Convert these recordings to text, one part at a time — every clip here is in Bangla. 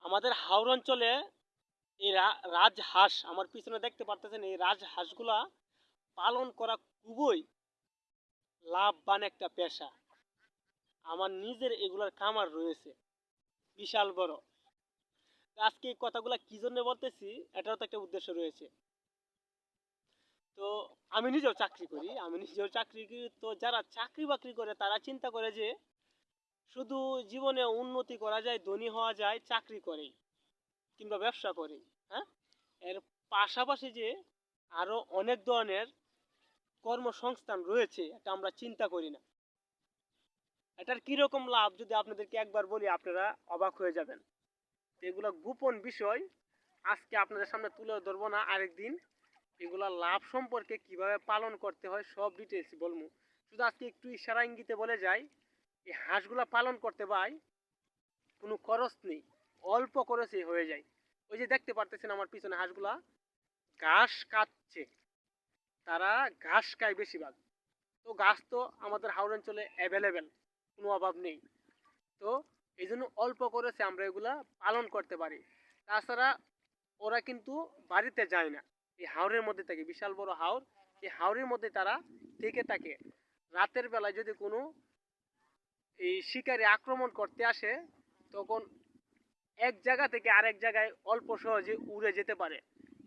আমাদের হাওর অঞ্চলে এই রাজহাঁস আমার পিছনে দেখতে পারতেছেন, এই রাজহাঁসগুলা পালন করা খুবই লাভবান একটা পেশা। আমার নিজের এগুলার খামার রয়েছে বিশাল বড়। আজকে এই কথাগুলা কি জন্য বলতেছি, এটারও তো একটা উদ্দেশ্য রয়েছে। তো আমি নিজেও চাকরি করি। তো যারা চাকরি বাকরি করে তারা চিন্তা করে যে শুধু জীবনে উন্নতি করা যায়, ধনী হওয়া যায় চাকরি করেই কিংবা ব্যবসা করেই। হ্যাঁ, এর পাশাপাশি যে আরো অনেক ধরনের কর্মসংস্থান রয়েছে, এটা আমরা চিন্তা করি না। এটার কিরকম লাভ যদি আপনাদেরকে একবার বলি, আপনারা অবাক হয়ে যাবেন। এগুলো গোপন বিষয়, আজকে আপনাদের সামনে তুলে ধরবো না, আরেকদিন এগুলা লাভ সম্পর্কে কিভাবে পালন করতে হয় সব ডিটেলস বলবো। শুধু আজকে একটু ইশারা ইঙ্গিতে বলে যাই, এই হাঁসগুলা পালন করতে ভাই কোনো খরচ নেই, অল্প খরচে হয়ে যায়। ওই যে দেখতে পারতেছেন আমার পিছনে হাঁসগুলা ঘাস কাটছে, তারা ঘাস খায় বেশিরভাগ। তো ঘাস তো আমাদের হাওড় অঞ্চলে অ্যাভেলেবেল, কোনো অভাব নেই। তো এই জন্য অল্প খরচে আমরা এগুলা পালন করতে পারি। তাছাড়া ওরা কিন্তু বাড়িতে যায় না, এই হাওরের মধ্যে থাকে, বিশাল বড় হাওর। এই হাওরের মধ্যে তারা থেকে থাকে। রাতের বেলায় যদি কোনো এই শিকারী আক্রমণ করতে আসে, তখন এক জায়গা থেকে আরেক জায়গায় অল্প সহজে উড়ে যেতে পারে।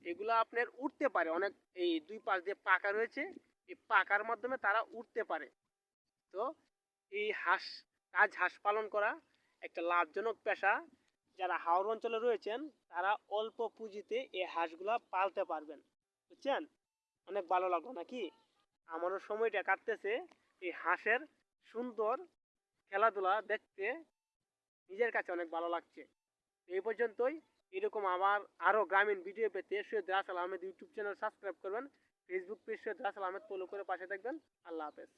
এগুলো আপনার উঠতে পারে অনেক, এই দুই পাশ দিয়ে পাকা রয়েছে, এই পাকার মাধ্যমে তারা উঠতে পারে। তো এই হাঁস পালন করা একটা লাভজনক পেশা। যারা হাওর অঞ্চলে রয়েছেন তারা অল্প পুঁজিতে এই হাঁসগুলা পালতে পারবেন। বুঝছেন? অনেক ভালো লাগলো নাকি? আমারও সময়টা কাটতেছে এই হাঁসের সুন্দর খেলাধুলা দেখতে, নিজের কাছে অনেক ভালো লাগছে। এই পর্যন্তই। এরকম আমার আরও গ্রামীণ ভিডিও পেতে Syed Russel Ahmed YouTube channel subscribe করবেন, Facebook page Syed Russel Ahmed follow করে পাশে থাকবেন। আল্লাহ হাফেজ।